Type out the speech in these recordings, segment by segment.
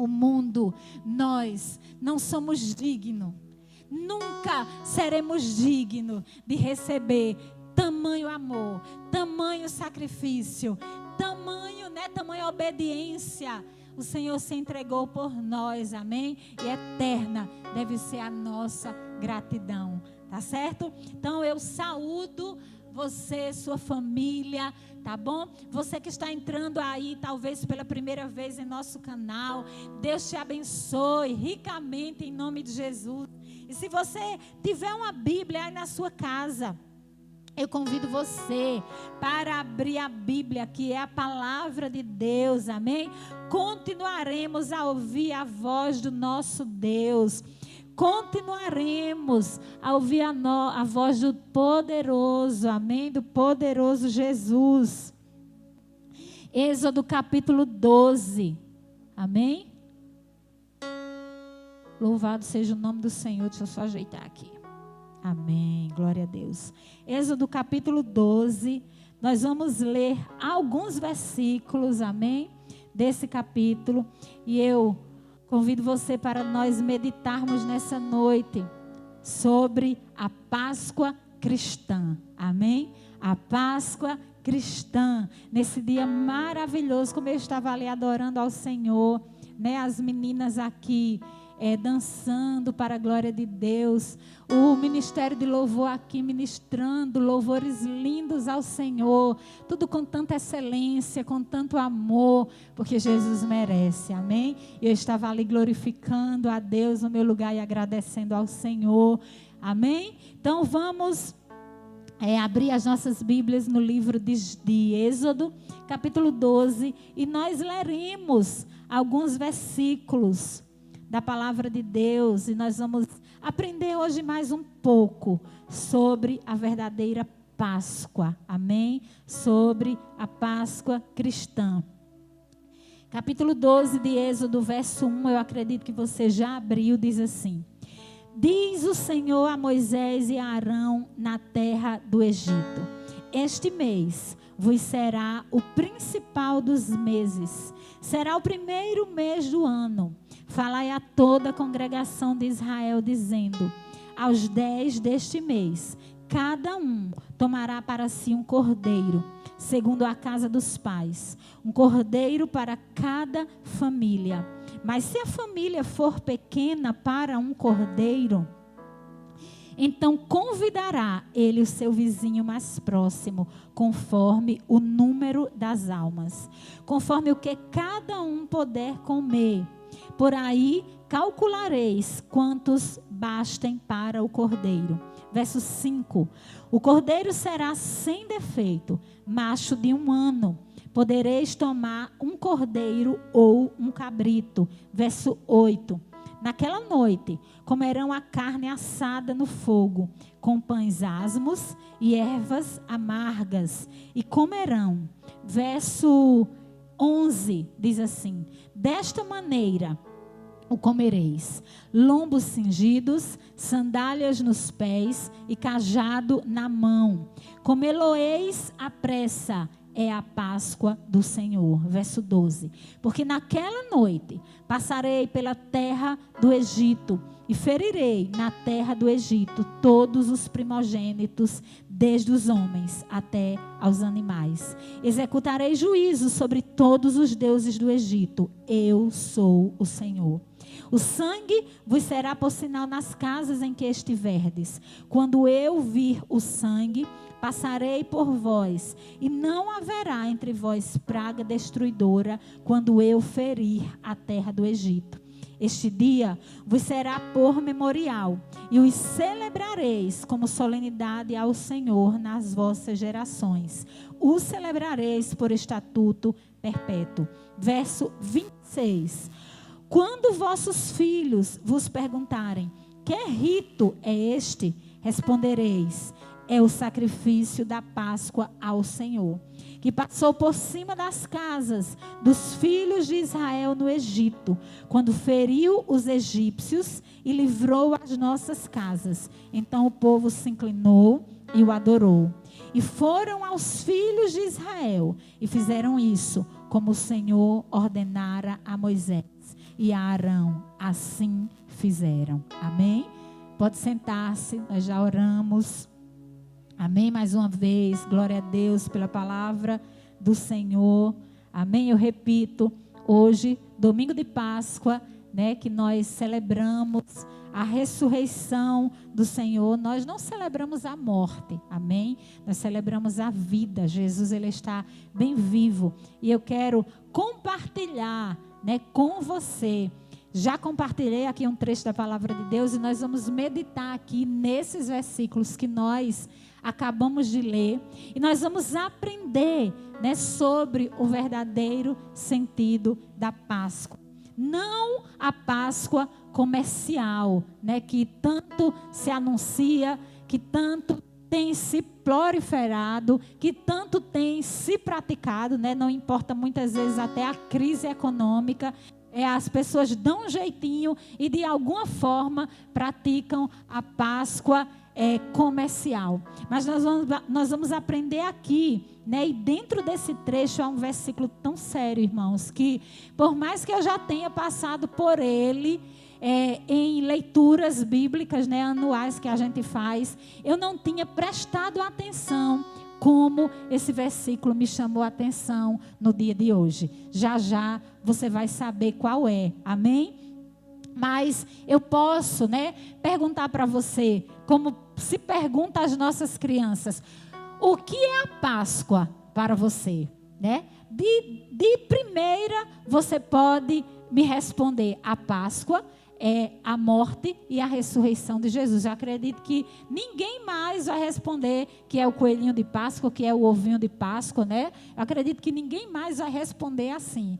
o mundo. Nós não somos dignos, nunca seremos dignos de receber tamanho amor, tamanho sacrifício, tamanha obediência. O Senhor se entregou por nós, amém? E eterna deve ser a nossa gratidão, tá certo? Então eu saúdo você, sua família, tá bom? Você que está entrando aí, talvez pela primeira vez em nosso canal, Deus te abençoe ricamente em nome de Jesus. E se você tiver uma Bíblia aí na sua casa, eu convido você para abrir a Bíblia, que é a palavra de Deus, amém? Continuaremos a ouvir a voz do nosso Deus. Continuaremos a ouvir a voz do poderoso, amém? Do poderoso Jesus. Êxodo capítulo 12, amém? Louvado seja o nome do Senhor. Deixa eu só ajeitar aqui. Amém, glória a Deus. Êxodo capítulo 12, nós vamos ler alguns versículos, amém? Desse capítulo. E eu convido você para nós meditarmos nessa noite sobre a Páscoa cristã, amém? A Páscoa cristã, nesse dia maravilhoso, como eu estava ali adorando ao Senhor, né? As meninas aqui dançando para a glória de Deus, o ministério de louvor aqui ministrando louvores lindos ao Senhor, tudo com tanta excelência, com tanto amor, porque Jesus merece, amém? Eu estava ali glorificando a Deus no meu lugar e agradecendo ao Senhor, amém? Então vamos abrir as nossas Bíblias no livro de Êxodo, capítulo 12, e nós leremos alguns versículos da palavra de Deus, e nós vamos aprender hoje mais um pouco sobre a verdadeira Páscoa, amém? Sobre a Páscoa cristã. Capítulo 12 de Êxodo, verso 1, eu acredito que você já abriu, diz assim: diz o Senhor a Moisés e a Arão na terra do Egito: este mês vos será o principal dos meses, será o primeiro mês do ano. Falai a toda a congregação de Israel, dizendo: aos 10 deste mês, cada um tomará para si um cordeiro, segundo a casa dos pais, um cordeiro para cada família. Mas se a família for pequena para um cordeiro, então convidará ele o seu vizinho mais próximo, conforme o número das almas, conforme o que cada um puder comer. Por aí calculareis quantos bastem para o cordeiro. Verso 5. O cordeiro será sem defeito, macho de 1 ano. Podereis tomar um cordeiro ou um cabrito. Verso 8. Naquela noite comerão a carne assada no fogo, com pães asmos e ervas amargas, e comerão. Verso 11 diz assim: desta maneira o comereis: lombos cingidos, sandálias nos pés e cajado na mão. Comê-lo-eis à pressa, é a Páscoa do Senhor. Verso 12. Porque naquela noite passarei pela terra do Egito e ferirei na terra do Egito todos os primogênitos, desde os homens até aos animais. Executarei juízo sobre todos os deuses do Egito. Eu sou o Senhor. O sangue vos será por sinal nas casas em que estiverdes. Quando eu vir o sangue, passarei por vós, e não haverá entre vós praga destruidora, quando eu ferir a terra do Egito. Este dia vos será por memorial, e os celebrareis como solenidade ao Senhor nas vossas gerações. O celebrareis por estatuto perpétuo. Verso 26. Quando vossos filhos vos perguntarem: que rito é este? Respondereis: é o sacrifício da Páscoa ao Senhor, que passou por cima das casas dos filhos de Israel no Egito, quando feriu os egípcios e livrou as nossas casas. Então o povo se inclinou e o adorou. E foram aos filhos de Israel e fizeram isso, como o Senhor ordenara a Moisés. e a Arão. Assim fizeram. Amém? Pode sentar-se, nós já oramos. Amém? Mais uma vez, glória a Deus pela palavra do Senhor. Amém? Eu repito, hoje, domingo de Páscoa, né, que nós celebramos a ressurreição do Senhor. Nós não celebramos a morte, amém? Nós celebramos a vida. Jesus, ele está bem vivo. E eu quero compartilhar, né, com você. Já compartilhei aqui um trecho da palavra de Deus e nós vamos meditar aqui nesses versículos que nós acabamos de ler. E nós vamos aprender, né, sobre o verdadeiro sentido da Páscoa. Não a Páscoa comercial, né, que tanto se anuncia, que tanto tem se proliferado, que tanto tem se praticado, né, não importa muitas vezes até a crise econômica, as pessoas dão um jeitinho e de alguma forma praticam a Páscoa comercial. Mas nós vamos aprender aqui, né? E dentro desse trecho há um versículo tão sério, irmãos, que por mais que eu já tenha passado por ele em leituras bíblicas, né, anuais que a gente faz, eu não tinha prestado atenção como esse versículo me chamou a atenção no dia de hoje. Já já você vai saber qual é. Amém? Mas eu posso, né, perguntar para você, como se pergunta às nossas crianças, o que é a Páscoa para você? Né? De primeira, você pode me responder, a Páscoa é a morte e a ressurreição de Jesus. Eu acredito que ninguém mais vai responder que é o coelhinho de Páscoa, que é o ovinho de Páscoa, né? Eu acredito que ninguém mais vai responder assim.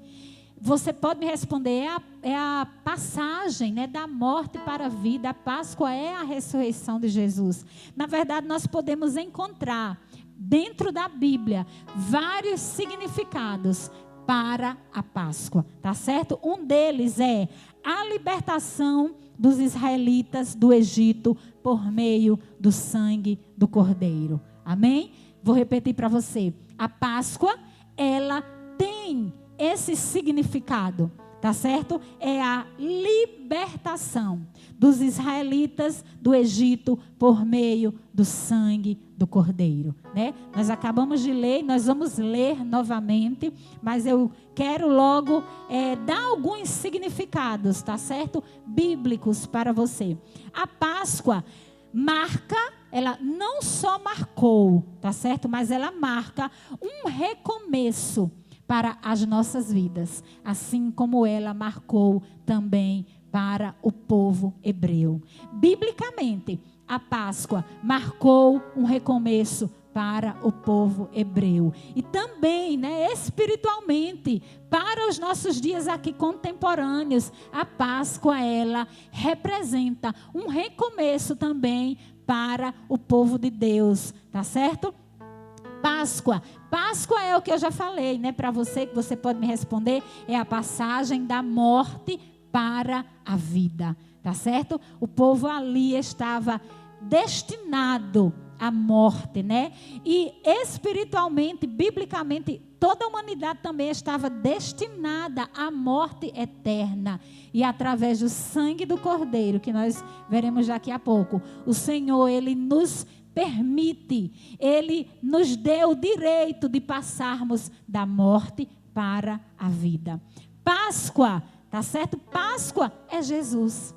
Você pode me responder, é a passagem, né, da morte para a vida. A Páscoa é a ressurreição de Jesus. Na verdade, nós podemos encontrar dentro da Bíblia vários significados para a Páscoa, tá certo? Um deles é a libertação dos israelitas do Egito por meio do sangue do Cordeiro. Amém? Vou repetir para você. A Páscoa, ela tem esse significado, tá certo? É a libertação dos israelitas do Egito por meio do sangue do Cordeiro, né? Nós acabamos de ler, nós vamos ler novamente, mas eu quero logo dar alguns significados, tá certo? Bíblicos para você. A Páscoa marca, ela não só marcou, tá certo? Mas ela marca um recomeço para as nossas vidas, assim como ela marcou também para o povo hebreu. Biblicamente, a Páscoa marcou um recomeço para o povo hebreu. E também, né, espiritualmente, para os nossos dias aqui contemporâneos, a Páscoa, ela representa um recomeço também para o povo de Deus, tá certo? Páscoa é o que eu já falei, né, para você, que você pode me responder, é a passagem da morte para a vida, tá certo? O povo ali estava destinado à morte, né? E espiritualmente, biblicamente, toda a humanidade também estava destinada à morte eterna. E através do sangue do Cordeiro, que nós veremos daqui a pouco, o Senhor, ele nos permite, ele nos deu o direito de passarmos da morte para a vida. Páscoa, tá certo? Páscoa é Jesus.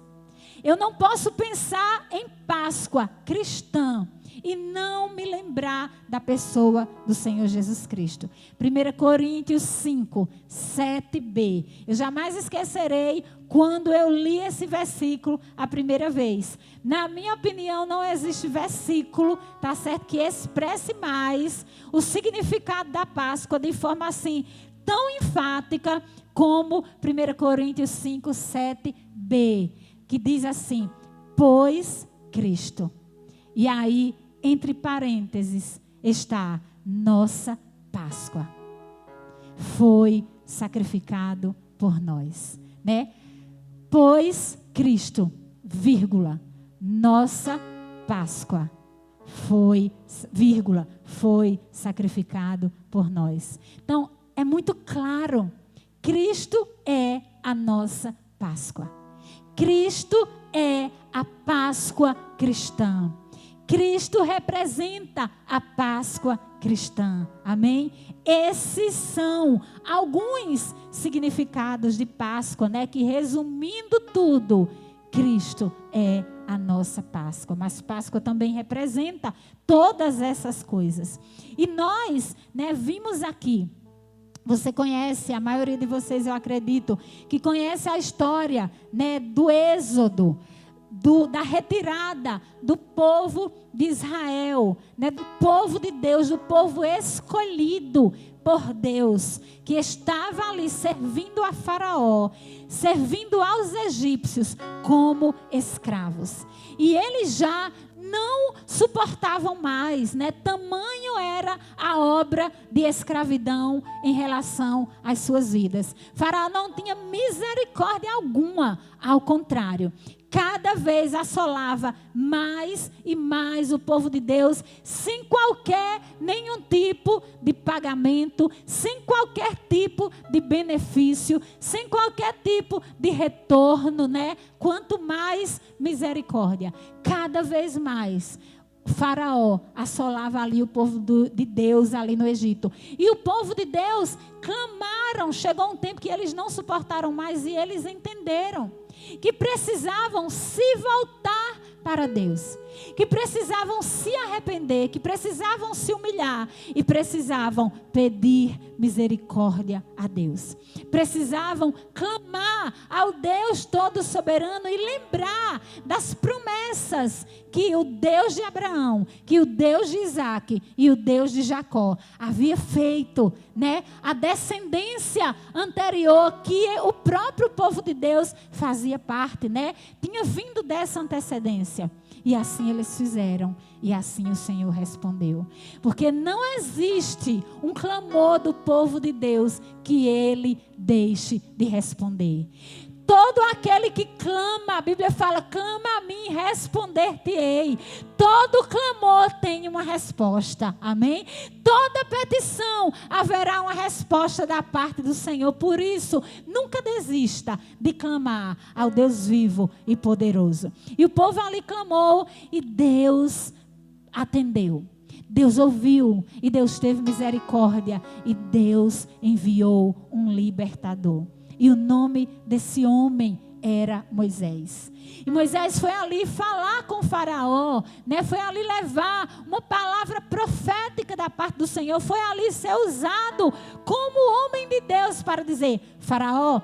Eu não posso pensar em Páscoa cristã e não me lembrar da pessoa do Senhor Jesus Cristo. 1 Coríntios 5, 7b. Eu jamais esquecerei quando eu li esse versículo a primeira vez. Na minha opinião, não existe versículo, tá certo, que expresse mais o significado da Páscoa de forma assim, tão enfática como 1 Coríntios 5, 7b, que diz assim, pois Cristo. E aí, entre parênteses, está nossa Páscoa. Foi sacrificado por nós, né? Pois Cristo, vírgula, nossa Páscoa foi, vírgula, foi sacrificado por nós. Então, é muito claro, Cristo é a nossa Páscoa. Cristo é a Páscoa cristã. Cristo representa a Páscoa cristã. Amém? Esses são alguns significados de Páscoa, né? Que, resumindo tudo, Cristo é a nossa Páscoa. Mas Páscoa também representa todas essas coisas. E nós, né, vimos aqui. Você conhece, a maioria de vocês, eu acredito, que conhece a história, né, do Êxodo, da retirada do povo de Israel, né, do povo de Deus, do povo escolhido por Deus, que estava ali servindo a Faraó, servindo aos egípcios como escravos. E eles já não suportavam mais, né? Tamanho era a obra de escravidão em relação às suas vidas. Faraó não tinha misericórdia alguma, ao contrário. Cada vez assolava mais e mais o povo de Deus, sem nenhum tipo de pagamento, sem qualquer tipo de benefício, sem qualquer tipo de retorno, né? Quanto mais misericórdia. Cada vez mais Faraó assolava ali o povo de Deus ali no Egito. E o povo de Deus clamaram. Chegou um tempo que eles não suportaram mais e eles entenderam que precisavam se voltar para Deus, que precisavam se arrepender, que precisavam se humilhar e precisavam pedir misericórdia a Deus. Precisavam clamar ao Deus todo soberano e lembrar das promessas que o Deus de Abraão, que o Deus de Isaac e o Deus de Jacó havia feito, né? A descendência anterior que o próprio povo de Deus fazia parte, né? Tinha vindo dessa antecedência. E assim eles fizeram. E assim o Senhor respondeu. Porque não existe um clamor do povo de Deus que ele deixe de responder. Todo aquele que clama, a Bíblia fala, clama a mim, responder-te-ei. Todo clamor tem uma resposta, amém? Toda petição haverá uma resposta da parte do Senhor. Por isso, nunca desista de clamar ao Deus vivo e poderoso. E o povo ali clamou e Deus atendeu. Deus ouviu e Deus teve misericórdia e Deus enviou um libertador. E o nome desse homem era Moisés. E Moisés foi ali falar com o Faraó, né? Foi ali levar uma palavra profética da parte do Senhor. Foi ali ser usado como homem de Deus para dizer: Faraó,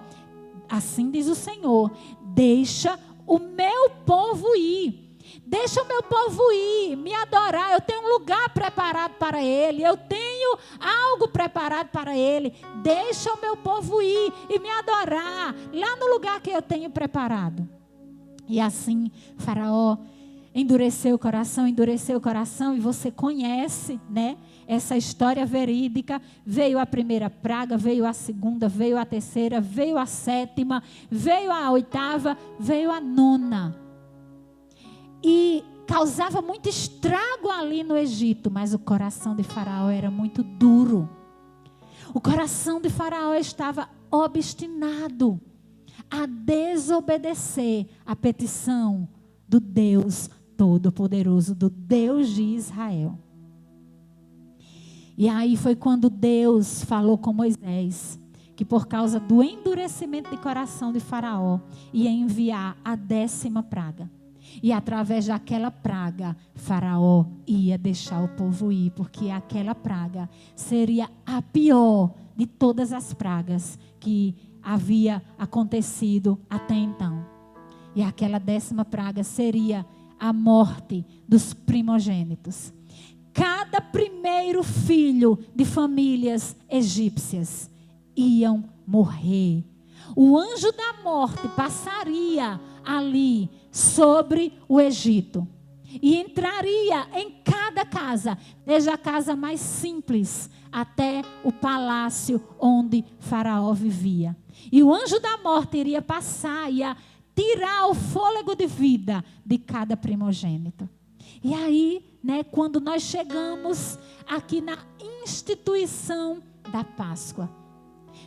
assim diz o Senhor, deixa o meu povo ir. Deixa o meu povo ir, me adorar. Eu tenho um lugar preparado para ele. Eu tenho algo preparado para ele. Deixa o meu povo ir e me adorar lá no lugar que eu tenho preparado. E assim, Faraó endureceu o coração. E você conhece, né? Essa história verídica. Veio a primeira praga, veio a segunda, veio a terceira, veio a sétima, veio a oitava, veio a nona. E causava muito estrago ali no Egito, mas o coração de Faraó era muito duro. O coração de Faraó estava obstinado a desobedecer a petição do Deus Todo-Poderoso, do Deus de Israel. E aí foi quando Deus falou com Moisés, que por causa do endurecimento de coração de Faraó, ia enviar a 10ª praga. E através daquela praga, Faraó ia deixar o povo ir, porque aquela praga seria a pior de todas as pragas que havia acontecido até então. E aquela 10ª praga seria a morte dos primogênitos. Cada primeiro filho de famílias egípcias iam morrer. O anjo da morte passaria ali sobre o Egito e entraria em cada casa, desde a casa mais simples até o palácio onde Faraó vivia. E o anjo da morte iria passar, ia tirar o fôlego de vida de cada primogênito. E aí, né, quando nós chegamos aqui na instituição da Páscoa,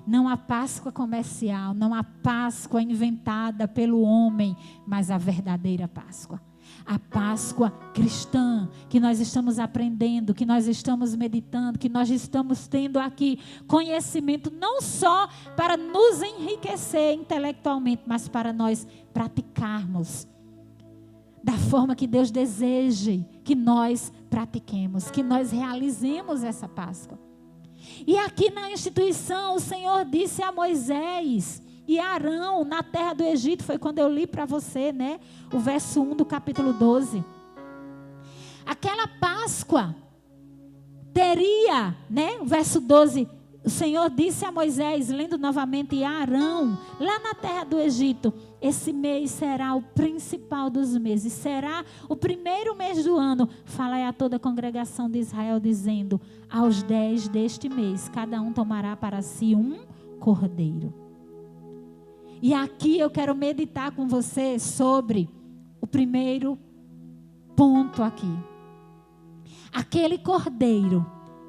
Não a Páscoa comercial, não a Páscoa inventada pelo homem, mas a verdadeira Páscoa. A Páscoa cristã, que nós estamos aprendendo, que nós estamos meditando, que nós estamos tendo aqui conhecimento, não só para nos enriquecer intelectualmente, mas para nós praticarmos da forma que Deus deseja que nós pratiquemos, que nós realizemos essa Páscoa. E aqui na instituição, o Senhor disse a Moisés e Arão, na terra do Egito, foi quando eu li para você, né? O verso 1 do capítulo 12. Aquela Páscoa teria, né? O verso 12, o Senhor disse a Moisés, lendo novamente, e a Arão, lá na terra do Egito, esse mês será o principal dos meses, será o primeiro mês do ano. Falai a toda a congregação de Israel, dizendo, aos 10 deste mês, cada um tomará para si um cordeiro. E aqui eu quero meditar com você sobre o primeiro ponto aqui. Aquele cordeiro,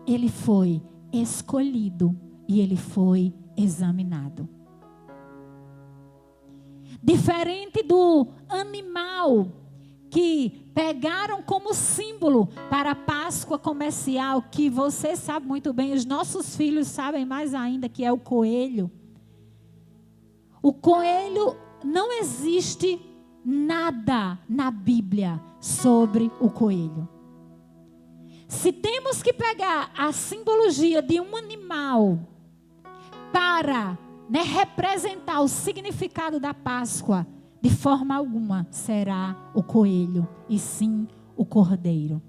ele foi escolhido e ele foi examinado. Diferente do animal que pegaram como símbolo para a Páscoa comercial, que você sabe muito bem, os nossos filhos sabem mais ainda, que é o coelho. O coelho, não existe nada na Bíblia sobre o coelho. Se temos que pegar a simbologia de um animal para, né, representar o significado da Páscoa, de forma alguma será o coelho, e sim o cordeiro.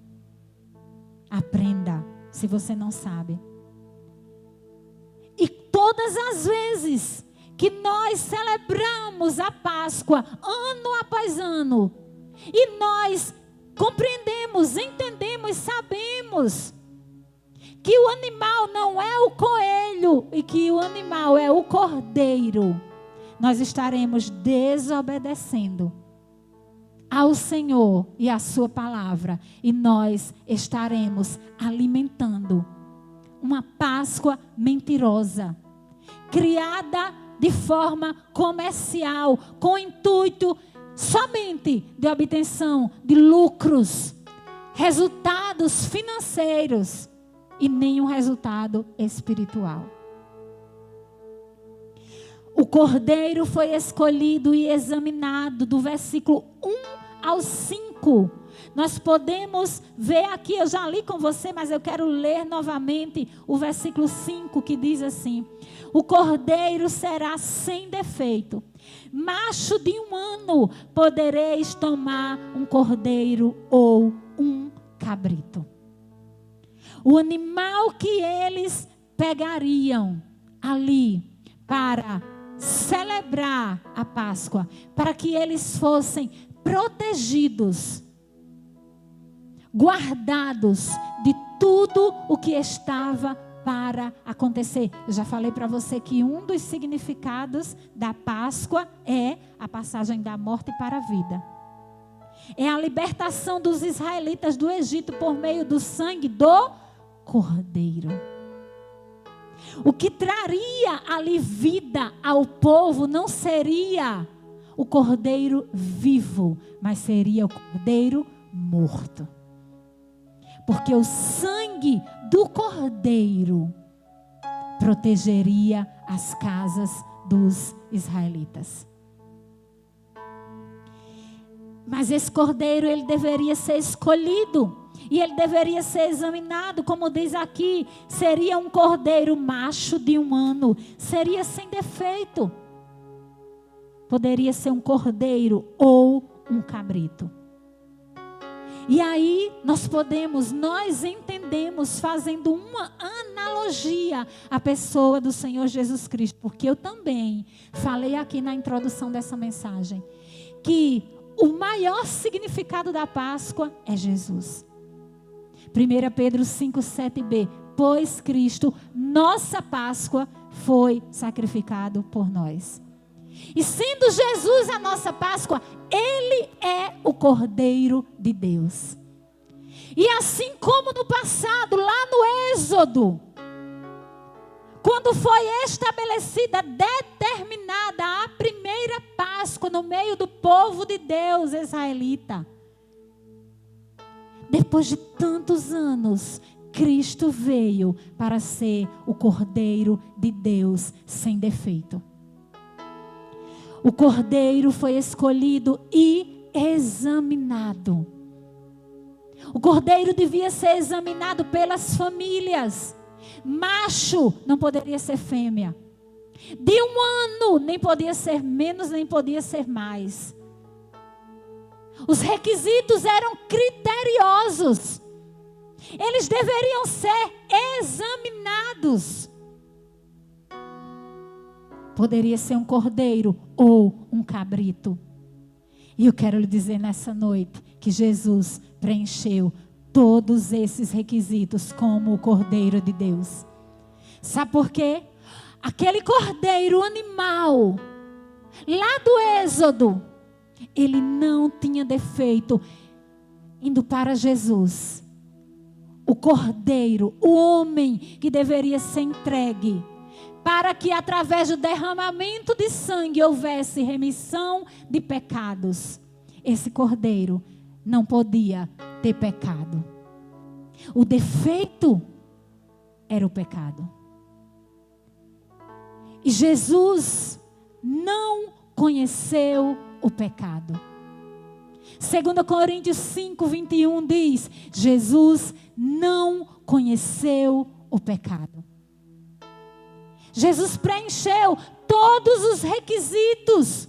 Aprenda, se você não sabe. E todas as vezes que nós celebramos a Páscoa, ano após ano, e nós compreendemos, entendemos, sabemos que o animal não é o coelho e que o animal é o cordeiro, nós estaremos desobedecendo ao Senhor e à sua palavra, e nós estaremos alimentando uma Páscoa mentirosa, criada de forma comercial, com o intuito somente de obtenção de lucros, resultados financeiros e nenhum resultado espiritual. O cordeiro foi escolhido e examinado do versículo 1 ao 5. Nós podemos ver aqui, eu já li com você, mas eu quero ler novamente o versículo 5, que diz assim: o cordeiro será sem defeito, macho de 1 ano, podereis tomar um cordeiro ou um cabrito. O animal que eles pegariam ali para celebrar a Páscoa, para que eles fossem protegidos, guardados de tudo o que estava para acontecer. Eu já falei para você que um dos significados da Páscoa é a passagem da morte para a vida. É a libertação dos israelitas do Egito por meio do sangue do cordeiro. O que traria ali vida ao povo não seria o cordeiro vivo, mas seria o cordeiro morto. Porque o sangue do cordeiro protegeria as casas dos israelitas. Mas esse cordeiro, ele deveria ser escolhido e ele deveria ser examinado, como diz aqui, seria um cordeiro macho de 1 ano, seria sem defeito. Poderia ser um cordeiro ou um cabrito. E aí nós entendemos, fazendo uma analogia à pessoa do Senhor Jesus Cristo, porque eu também falei aqui na introdução dessa mensagem, que o maior significado da Páscoa é Jesus. 1 Pedro 5:7b, pois Cristo, nossa Páscoa, foi sacrificado por nós. E sendo Jesus a nossa Páscoa, Ele é o Cordeiro de Deus. E assim como no passado, lá no Êxodo, Quando foi estabelecida, determinada a primeira Páscoa no meio do povo de Deus israelita. Depois de tantos anos, Cristo veio para ser o Cordeiro de Deus sem defeito. O Cordeiro foi escolhido e examinado. O Cordeiro devia ser examinado pelas famílias. Macho não poderia ser fêmea. De 1 ano nem podia ser menos, nem podia ser mais. Os requisitos eram criteriosos. Eles deveriam ser examinados. Poderia ser um cordeiro ou um cabrito. E eu quero lhe dizer nessa noite que Jesus preencheu todos esses requisitos como o Cordeiro de Deus. Sabe por quê? Aquele cordeiro animal, lá do Êxodo, ele não tinha defeito. Indo para Jesus, o cordeiro, o homem que deveria ser entregue, para que através do derramamento de sangue houvesse remissão de pecados. Esse cordeiro não podia ter pecado. O defeito era o pecado. E Jesus não conheceu o pecado. 2 Coríntios 5:21 diz: Jesus não conheceu o pecado. Jesus preencheu todos os requisitos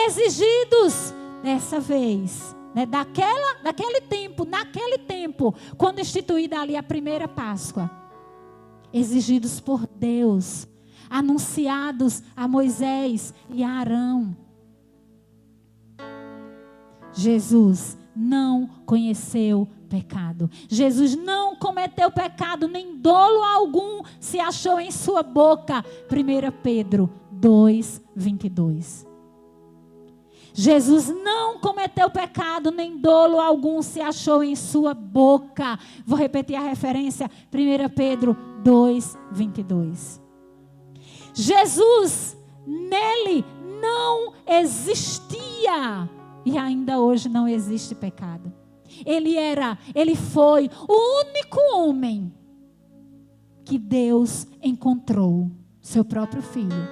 exigidos dessa vez, né, naquele tempo, quando instituída ali a primeira Páscoa, exigidos por Deus, anunciados a Moisés e a Arão. Jesus não conheceu pecado. Jesus não cometeu pecado, nem dolo algum se achou em sua boca. 1 Pedro 2:22. Jesus não cometeu pecado, nem dolo algum se achou em sua boca. Vou repetir a referência. 1 Pedro 2:22. Jesus, nele não existia, e ainda hoje não existe pecado. Ele foi o único homem que Deus encontrou, seu próprio filho,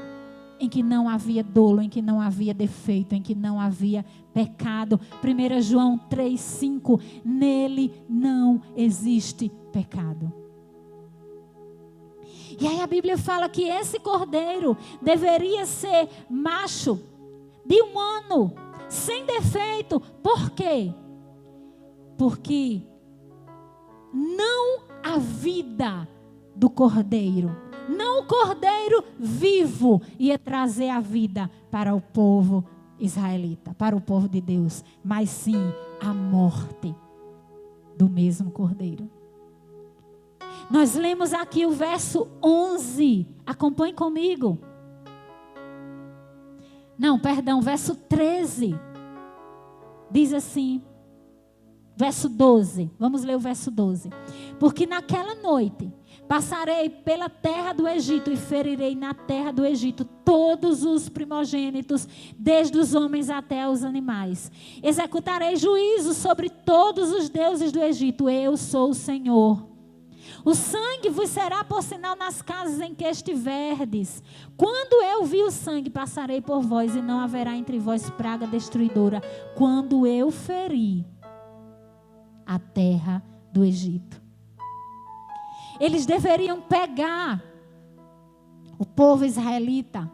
em que não havia dolo, em que não havia defeito, em que não havia pecado. 1 João 3:5, nele não existe pecado. E aí a Bíblia fala que esse cordeiro deveria ser macho, de 1 ano, sem defeito. Por quê? Porque não a vida do cordeiro, não o cordeiro vivo ia trazer a vida para o povo israelita, para o povo de Deus, mas sim a morte do mesmo cordeiro. Nós lemos aqui o verso 11, acompanhe comigo. Não, perdão, verso 13, diz assim, verso 12, vamos ler o verso 12. Porque naquela noite passarei pela terra do Egito e ferirei na terra do Egito todos os primogênitos, desde os homens até os animais. Executarei juízo sobre todos os deuses do Egito. Eu sou o Senhor. O sangue vos será por sinal nas casas em que estiverdes. Quando eu vi o sangue, passarei por vós e não haverá entre vós praga destruidora. Quando eu feri a terra do Egito. Eles deveriam pegar o povo israelita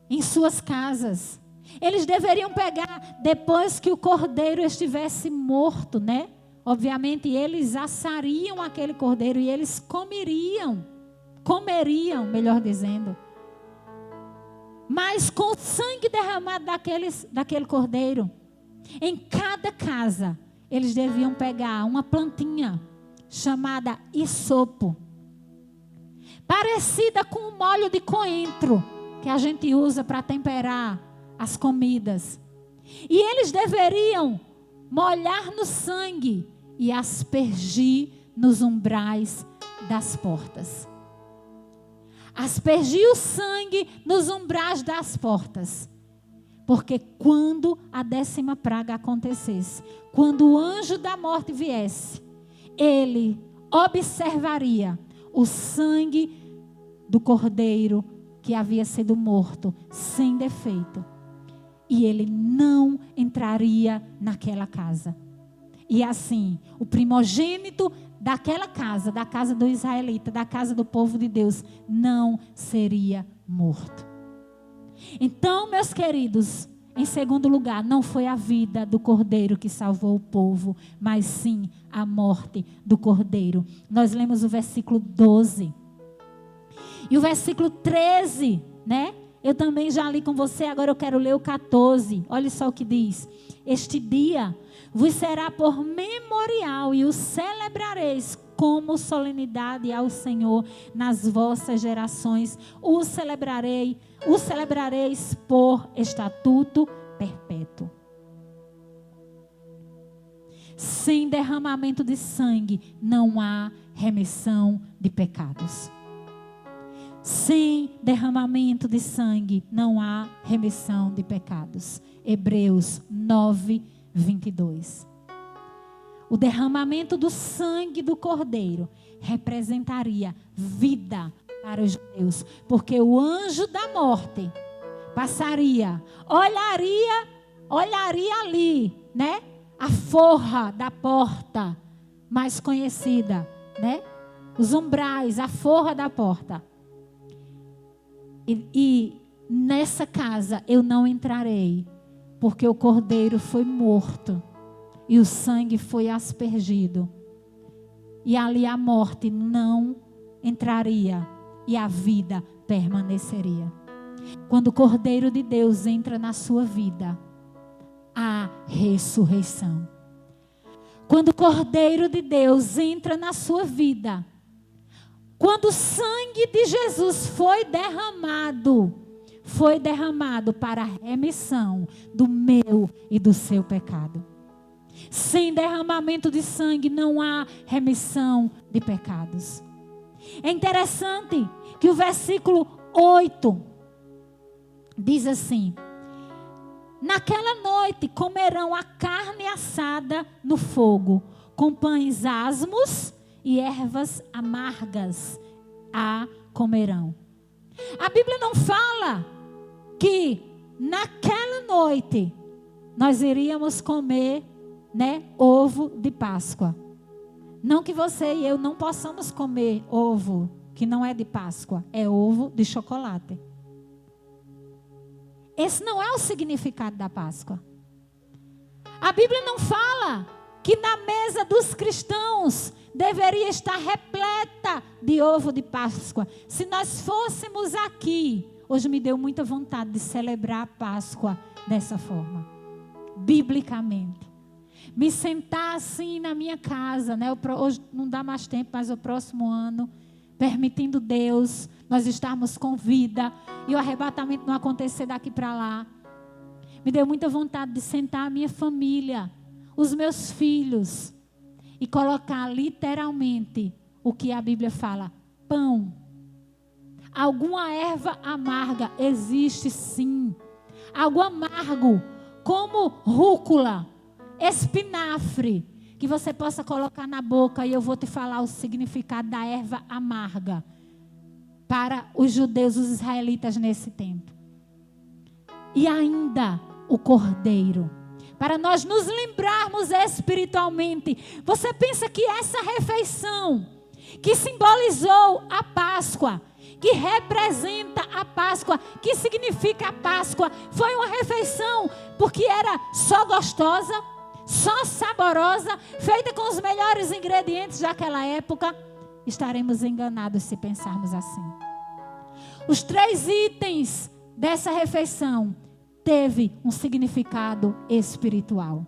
em suas casas. Eles deveriam pegar depois que o cordeiro estivesse morto, né? Obviamente eles assariam aquele cordeiro e eles comeriam, melhor dizendo. Mas com o sangue derramado daquele cordeiro, em cada casa, eles deviam pegar uma plantinha chamada isopo, parecida com o molho de coentro que a gente usa para temperar as comidas. E eles deveriam molhar no sangue e aspergir nos umbrais das portas. aspergia o sangue nos umbrais das portas. Porque quando a 10ª praga acontecesse, quando o anjo da morte viesse, ele observaria o sangue do cordeiro que havia sido morto sem defeito. E ele não entraria naquela casa. E assim, o primogênito daquela casa, da casa do israelita, da casa do povo de Deus, não seria morto. Então, meus queridos, em segundo lugar, não foi a vida do cordeiro que salvou o povo, mas sim a morte do cordeiro. Nós lemos o versículo 12. E o versículo 13, né? Eu também já li com você, agora eu quero ler o 14. Olha só o que diz. Este dia vos será por memorial e o celebrareis como solenidade ao Senhor nas vossas gerações. O celebrareis por estatuto perpétuo. Sem derramamento de sangue não há remissão de pecados. Sem derramamento de sangue não há remissão de pecados. Hebreus 9, 22. O derramamento do sangue do cordeiro representaria vida para os judeus, porque o anjo da morte passaria, olharia ali, né? A forra da porta mais conhecida, né? Os umbrais, a forra da porta. E nessa casa eu não entrarei, porque o cordeiro foi morto e o sangue foi aspergido. E ali a morte não entraria e a vida permaneceria. Quando o Cordeiro de Deus entra na sua vida, há ressurreição. Quando o Cordeiro de Deus entra na sua vida, quando o sangue de Jesus foi derramado para a remissão do meu e do seu pecado. Sem derramamento de sangue não há remissão de pecados. É interessante que o versículo 8 diz assim: naquela noite comerão a carne assada no fogo, com pães asmos e ervas amargas a comerão. A Bíblia não fala que naquela noite nós iríamos comer, né, ovo de Páscoa. Não que você e eu não possamos comer ovo que não é de Páscoa, é ovo de chocolate. Esse não é o significado da Páscoa. A Bíblia não fala que na mesa dos cristãos deveria estar repleta de ovo de Páscoa. Se nós fôssemos aqui, hoje me deu muita vontade de celebrar a Páscoa dessa forma, biblicamente. Me sentar assim na minha casa, né? Hoje não dá mais tempo, mas o próximo ano, permitindo Deus, nós estarmos com vida e o arrebatamento não acontecer daqui para lá. Me deu muita vontade de sentar a minha família, os meus filhos, e colocar literalmente o que a Bíblia fala: pão. Alguma erva amarga existe sim. Algo amargo, como rúcula, espinafre, que você possa colocar na boca, e eu vou te falar o significado da erva amarga para os judeus, os israelitas nesse tempo. E ainda o cordeiro, para nós nos lembrarmos espiritualmente. Você pensa que essa refeição que simbolizou a Páscoa, que representa a Páscoa, que significa a Páscoa, foi uma refeição porque era só gostosa, só saborosa, feita com os melhores ingredientes daquela época? Estaremos enganados se pensarmos assim. Os 3 itens dessa refeição teve um significado espiritual.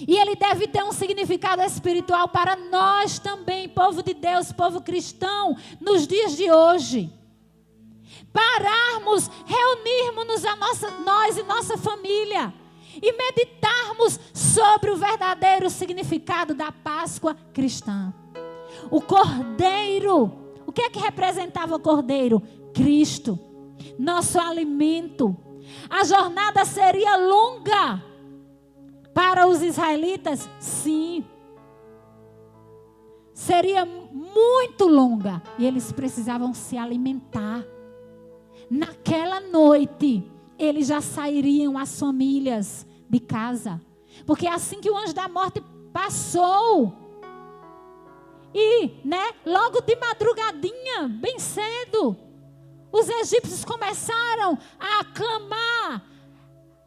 E ele deve ter um significado espiritual para nós também, povo de Deus, povo cristão, nos dias de hoje. Pararmos, reunirmos nós e nossa família e meditarmos sobre o verdadeiro significado da Páscoa cristã. O cordeiro O que é que representava o cordeiro? Cristo, nosso alimento. A jornada seria longa para os israelitas? Sim. Seria muito longa. E eles precisavam se alimentar. Naquela noite, eles já sairiam as famílias de casa. Porque assim que o anjo da morte passou, e, logo de madrugadinha, bem cedo, os egípcios começaram a clamar,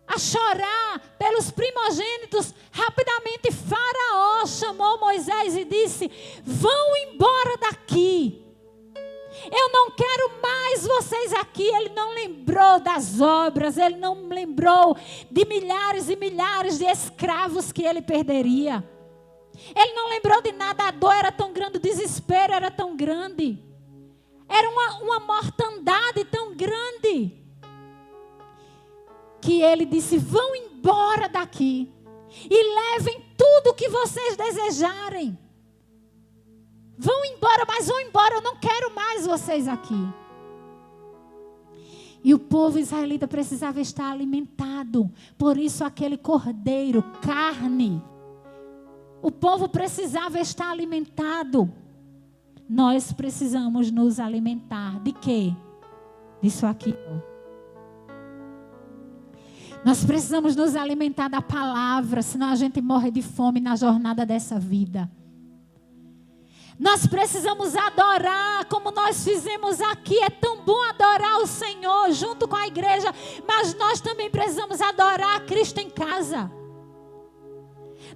a chorar pelos primogênitos. Rapidamente Faraó chamou Moisés e disse: vão embora daqui. Eu não quero mais vocês aqui. Ele não lembrou das obras, ele não lembrou de milhares e milhares de escravos que ele perderia. Ele não lembrou de nada, a dor era tão grande, o desespero era tão grande. Era uma mortandade tão grande, que ele disse: vão embora daqui e levem tudo o que vocês desejarem. Vão embora, mas vão embora, eu não quero mais vocês aqui. E o povo israelita precisava estar alimentado. Por isso aquele cordeiro, carne. O povo precisava estar alimentado. Nós precisamos nos alimentar. De quê? Disso aqui. Nós precisamos nos alimentar da palavra, senão a gente morre de fome na jornada dessa vida. Nós precisamos adorar como nós fizemos aqui. É tão bom adorar o Senhor junto com a igreja, mas nós também precisamos adorar a Cristo em casa.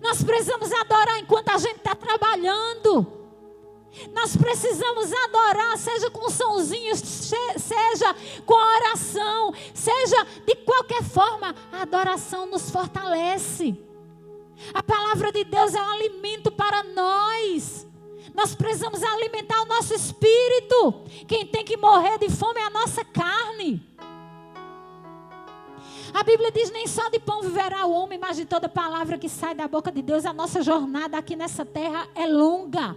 Nós precisamos adorar enquanto a gente está trabalhando. Nós precisamos adorar, seja com sonzinhos, seja com a oração, seja de qualquer forma. A adoração nos fortalece. A palavra de Deus é um alimento para nós. Nós precisamos alimentar o nosso espírito. Quem tem que morrer de fome é a nossa carne. A Bíblia diz: nem só de pão viverá o homem, mas de toda palavra que sai da boca de Deus. A nossa jornada aqui nessa terra é longa.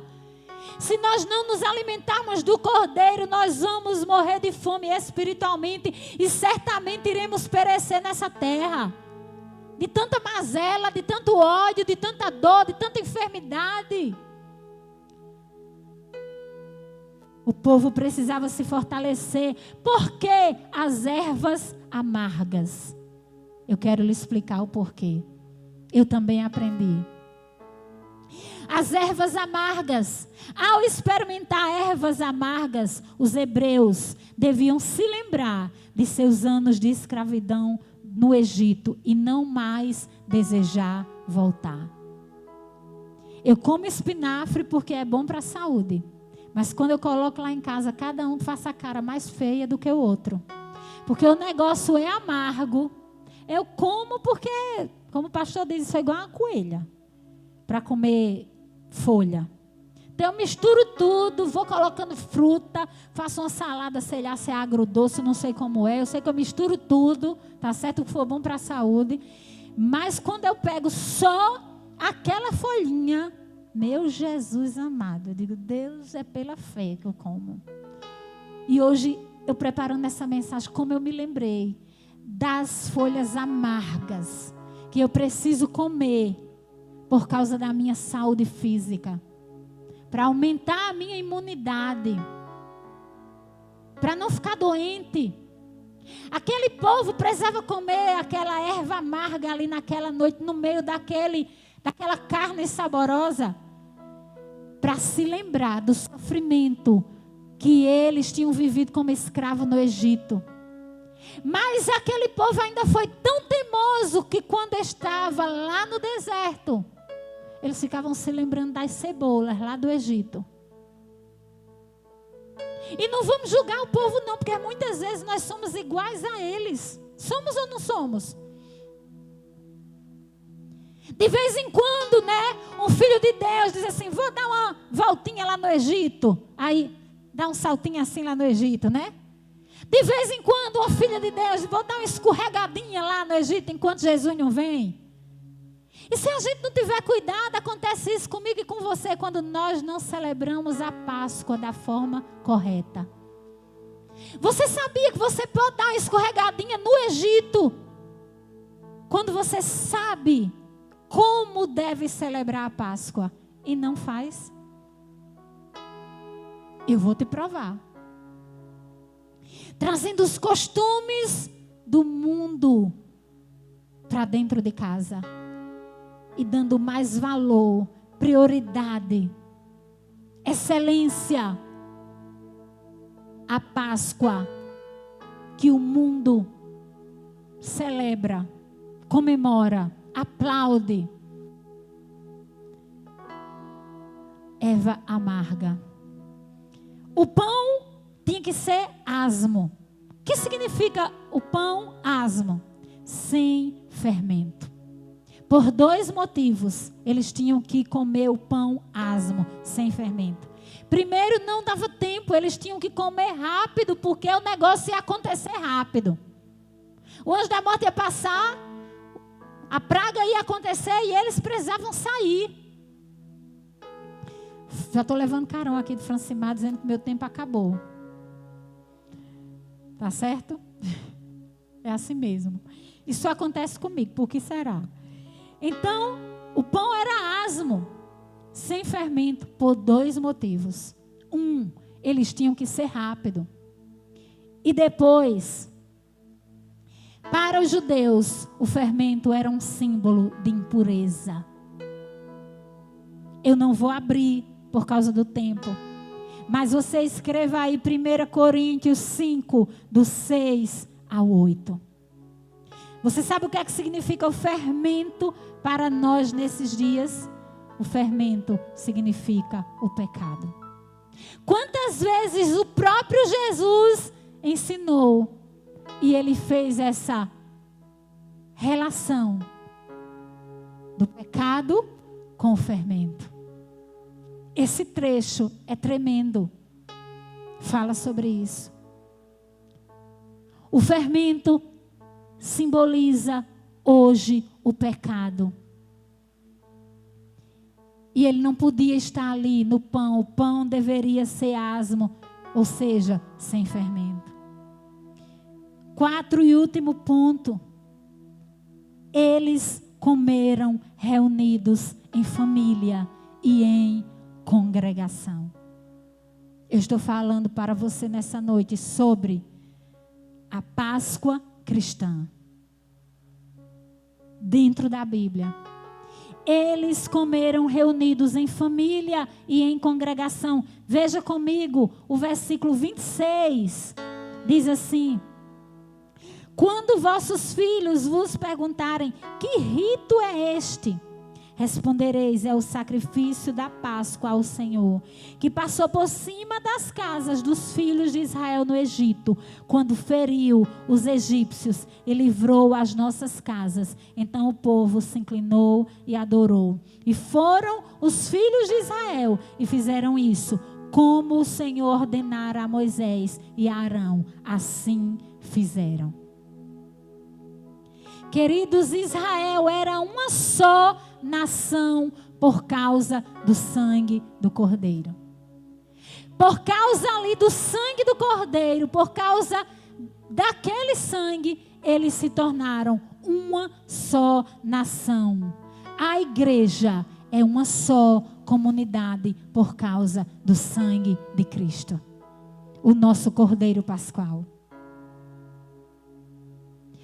Se nós não nos alimentarmos do cordeiro, nós vamos morrer de fome espiritualmente. E certamente iremos perecer nessa terra. De tanta mazela, de tanto ódio, de tanta dor, de tanta enfermidade. O povo precisava se fortalecer. Por que as ervas amargas? Eu quero lhe explicar o porquê. Eu também aprendi. As ervas amargas. Ao experimentar ervas amargas, os hebreus deviam se lembrar de seus anos de escravidão no Egito e não mais desejar voltar. Eu como espinafre porque é bom para a saúde. Mas quando eu coloco lá em casa, cada um faz a cara mais feia do que o outro. Porque o negócio é amargo. Eu como porque, como o pastor diz, sou igual uma coelha. Para comer folha. Então eu misturo tudo, vou colocando fruta, faço uma salada, sei lá se é agrodoce, não sei como é. Eu sei que eu misturo tudo, tá certo que for bom para a saúde. Mas quando eu pego só aquela folhinha, meu Jesus amado, eu digo: Deus, é pela fé que eu como. E hoje, eu preparando essa mensagem, como eu me lembrei das folhas amargas que eu preciso comer por causa da minha saúde física, para aumentar a minha imunidade, para não ficar doente. Aquele povo precisava comer aquela erva amarga ali naquela noite, no meio daquela carne saborosa, para se lembrar do sofrimento que eles tinham vivido como escravo no Egito. Mas aquele povo ainda foi tão teimoso que quando estava lá no deserto, eles ficavam se lembrando das cebolas lá do Egito. E não vamos julgar o povo não, porque muitas vezes nós somos iguais a eles. Somos ou não somos? De vez em quando, um filho de Deus diz assim: vou dar uma voltinha lá no Egito. Aí, dá um saltinho assim lá no Egito, De vez em quando, uma filha de Deus, vou dar uma escorregadinha lá no Egito enquanto Jesus não vem. E se a gente não tiver cuidado, acontece isso comigo e com você quando nós não celebramos a Páscoa da forma correta. Você sabia que você pode dar uma escorregadinha no Egito? Quando você sabe como deve celebrar a Páscoa e não faz? Eu vou te provar. Trazendo os costumes do mundo para dentro de casa. E dando mais valor, prioridade, excelência à Páscoa que o mundo celebra, comemora, aplaude. Erva amarga. O pão tinha que ser asmo. O que significa o pão asmo? Sem fermento. Por 2 motivos, eles tinham que comer o pão asmo, sem fermento. Primeiro, não dava tempo, eles tinham que comer rápido, porque o negócio ia acontecer rápido. O anjo da morte ia passar, a praga ia acontecer e eles precisavam sair. Já estou levando carão aqui de Francimar, dizendo que meu tempo acabou. Tá certo? É assim mesmo. Isso acontece comigo, por que será? Então, o pão era asmo, sem fermento, por 2 motivos. Eles tinham que ser rápido. E depois, para os judeus, o fermento era um símbolo de impureza. Eu não vou abrir por causa do tempo. Mas você escreva aí 1 Coríntios 5, do 6 ao 8. Você sabe o que é que significa o fermento para nós nesses dias? O fermento significa o pecado. Quantas vezes o próprio Jesus ensinou e ele fez essa relação do pecado com o fermento. Esse trecho é tremendo. Fala sobre isso. O fermento simboliza hoje o pecado. E ele não podia estar ali no pão. O pão deveria ser asmo, ou seja, sem fermento. 4 e último ponto. Eles comeram reunidos em família e em congregação. Eu estou falando para você nessa noite sobre a Páscoa cristã. Dentro da Bíblia. Eles comeram reunidos em família e em congregação. Veja comigo o versículo 26. Diz assim: quando vossos filhos vos perguntarem, que rito é este? Respondereis, é o sacrifício da Páscoa ao Senhor, que passou por cima das casas dos filhos de Israel no Egito, quando feriu os egípcios e livrou as nossas casas. Então o povo se inclinou e adorou. E foram os filhos de Israel e fizeram isso, como o Senhor ordenara a Moisés e a Arão. Assim fizeram. Queridos, Israel era uma só nação por causa do sangue do Cordeiro. Por causa ali do sangue do Cordeiro, por causa daquele sangue, eles se tornaram uma só nação. A igreja é uma só comunidade por causa do sangue de Cristo, o nosso Cordeiro Pascual.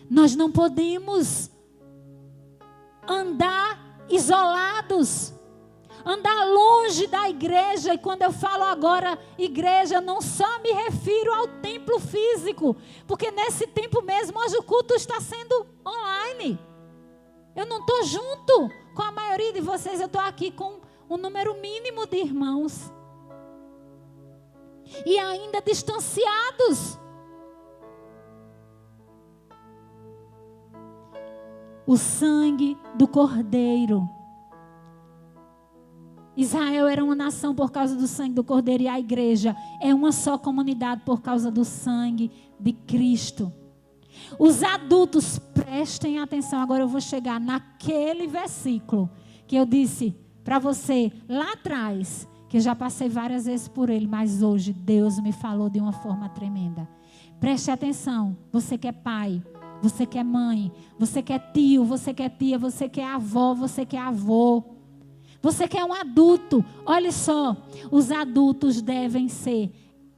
Nós não podemos andar isolados, andar longe da igreja. E quando eu falo agora igreja, não só me refiro ao templo físico, porque nesse tempo mesmo hoje o culto está sendo online. Eu não estou junto com a maioria de vocês, eu estou aqui com um número mínimo de irmãos e ainda distanciados. O sangue do Cordeiro. Israel era uma nação por causa do sangue do Cordeiro, e a igreja é uma só comunidade por causa do sangue de Cristo. Os adultos prestem atenção. Agora eu vou chegar naquele versículo que eu disse para você lá atrás, que eu já passei várias vezes por ele, mas hoje Deus me falou de uma forma tremenda. Preste atenção, você que é pai, você que é mãe, você que é tio, você que é tia, você que é avó, você que é avô, você que é um adulto. Olha só, os adultos devem ser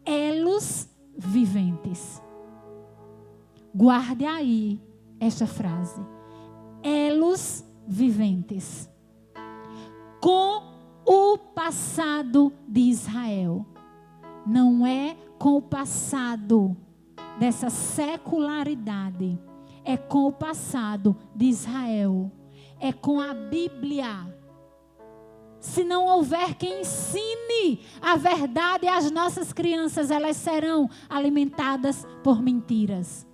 elos viventes. Guarde aí esta frase. Elos viventes. Com o passado de Israel. Não é com o passado dessa secularidade. É com o passado de Israel. É com a Bíblia. Se não houver quem ensine a verdade às nossas crianças, elas serão alimentadas por mentiras.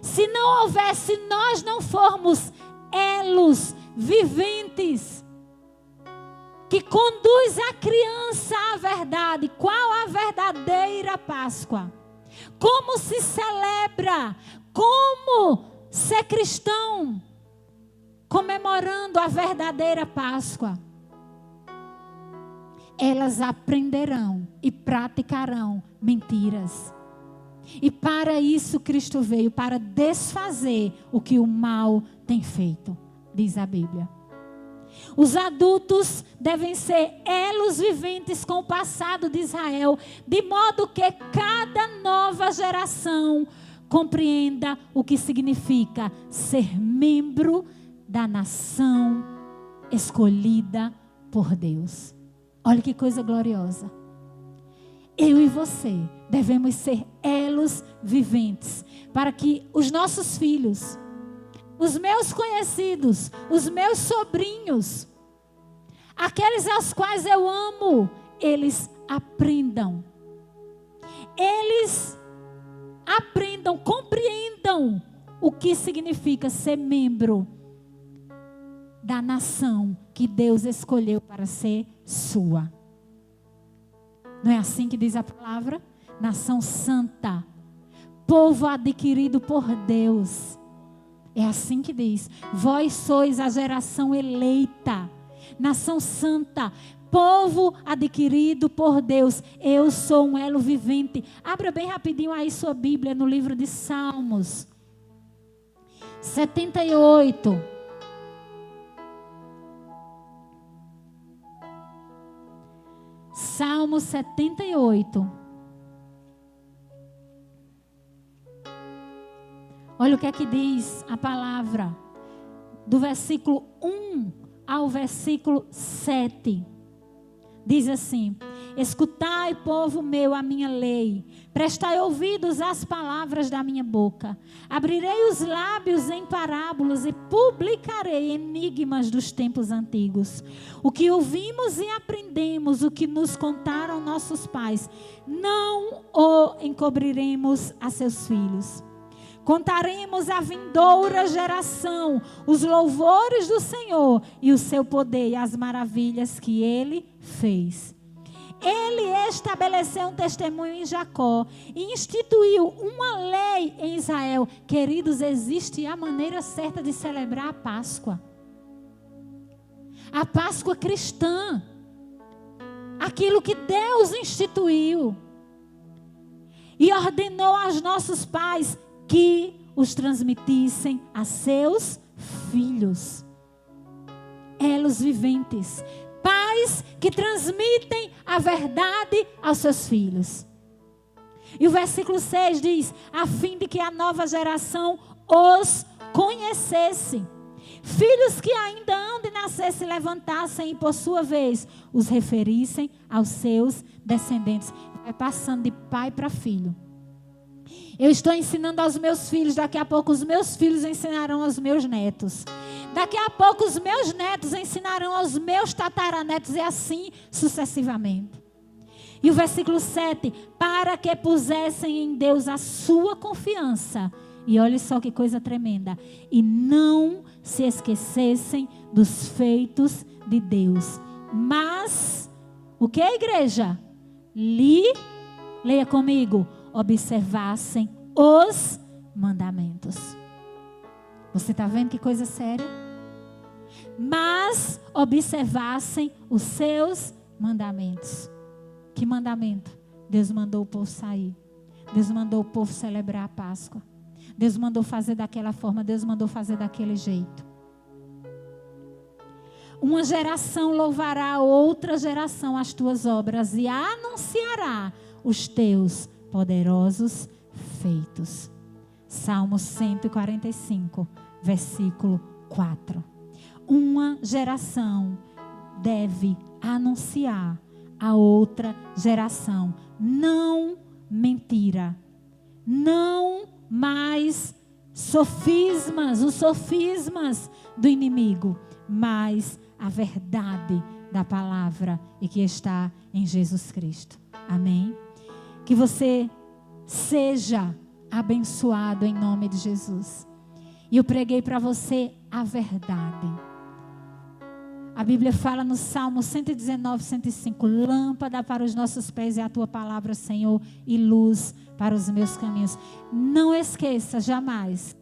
Se não houver, se nós não formos elos viventes, que conduz a criança à verdade, qual a verdadeira Páscoa? Como se celebra? Como ser cristão comemorando a verdadeira Páscoa? Elas aprenderão e praticarão mentiras. E para isso Cristo veio, para desfazer o que o mal tem feito, diz a Bíblia. Os adultos devem ser elos viventes com o passado de Israel, de modo que cada nova geração compreenda o que significa ser membro da nação escolhida por Deus. Olha que coisa gloriosa. Eu e você devemos ser elos viventes para que os nossos filhos, os meus conhecidos, os meus sobrinhos, aqueles aos quais eu amo, eles aprendam. Eles aprendam, compreendam o que significa ser membro da nação que Deus escolheu para ser sua. Não é assim que diz a palavra? Nação santa, povo adquirido por Deus. É assim que diz. Vós sois a geração eleita, nação santa, povo adquirido por Deus. Eu sou um elo vivente. Abra bem rapidinho aí sua Bíblia no livro de Salmos 78. Salmo 78. Olha o que é que diz a palavra. Do versículo 1 ao versículo 7. Diz assim: escutai, povo meu, a minha lei. Prestai ouvidos às palavras da minha boca. Abrirei os lábios em parábolas e publicarei enigmas dos tempos antigos. O que ouvimos e aprendemos, o que nos contaram nossos pais, não o encobriremos a seus filhos. Contaremos à vindoura geração os louvores do Senhor e o seu poder e as maravilhas que Ele fez. Ele estabeleceu um testemunho em Jacó e instituiu uma lei em Israel. Queridos, existe a maneira certa de celebrar a Páscoa. A Páscoa cristã. Aquilo que Deus instituiu. E ordenou aos nossos pais que os transmitissem a seus filhos. Elos viventes. Pais que transmitem a verdade aos seus filhos. E o versículo 6 diz: a fim de que a nova geração os conhecesse. Filhos que ainda hão de nascer se levantassem e por sua vez os referissem aos seus descendentes. Vai passando de pai para filho. Eu estou ensinando aos meus filhos, daqui a pouco os meus filhos ensinarão aos meus netos. Daqui a pouco os meus netos ensinarão aos meus tataranetos e assim sucessivamente. E o versículo 7, para que pusessem em Deus a sua confiança. E olha só que coisa tremenda. E não se esquecessem dos feitos de Deus. Mas, o que é, igreja? Leia comigo. Observassem os mandamentos. Você está vendo que coisa séria? Mas observassem os seus mandamentos. Que mandamento? Deus mandou o povo sair. Deus mandou o povo celebrar a Páscoa. Deus mandou fazer daquela forma. Deus mandou fazer daquele jeito. Uma geração louvará outra geração as tuas obras e anunciará os teus poderosos feitos. Salmo 145, versículo 4. Uma geração deve anunciar a outra geração. Não mentira. Não mais sofismas, os sofismas do inimigo, mas a verdade da palavra e que está em Jesus Cristo. Amém? Que você seja abençoado em nome de Jesus. E eu preguei para você a verdade. A Bíblia fala no Salmo 119, 105. Lâmpada para os nossos pés é a tua palavra, Senhor, e luz para os meus caminhos. Não esqueça jamais.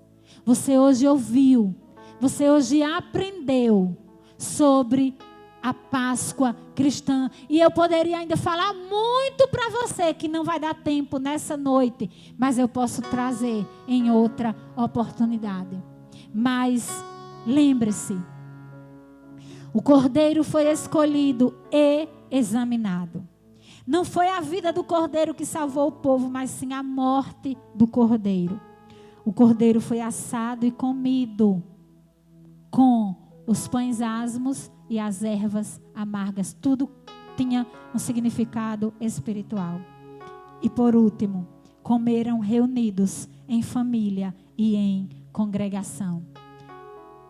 Você hoje ouviu. Você hoje aprendeu sobre a Páscoa cristã. E eu poderia ainda falar muito para você, que não vai dar tempo nessa noite. Mas eu posso trazer em outra oportunidade. Mas lembre-se. O cordeiro foi escolhido e examinado. Não foi a vida do cordeiro que salvou o povo, mas sim a morte do cordeiro. O cordeiro foi assado e comido com os pães asmos e as ervas amargas. Tudo tinha um significado espiritual. E por último, comeram reunidos em família e em congregação.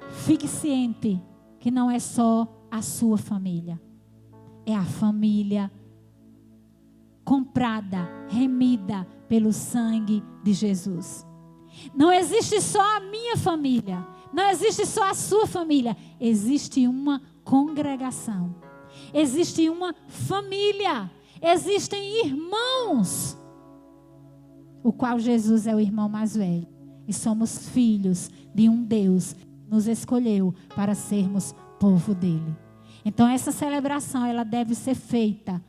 Fique ciente que não é só a sua família. É a família comprada, remida pelo sangue de Jesus. Não existe só a minha família. Não existe só a sua família. Existe uma congregação. Existe uma família. Existem irmãos. O qual Jesus é o irmão mais velho. E somos filhos de um Deus que nos escolheu para sermos povo dele. Então essa celebração ela deve ser feita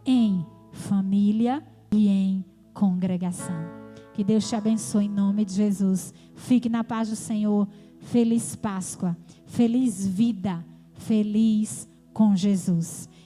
em família e em congregação. Que Deus te abençoe em nome de Jesus. Fique na paz do Senhor. Feliz Páscoa. Feliz vida. Feliz com Jesus.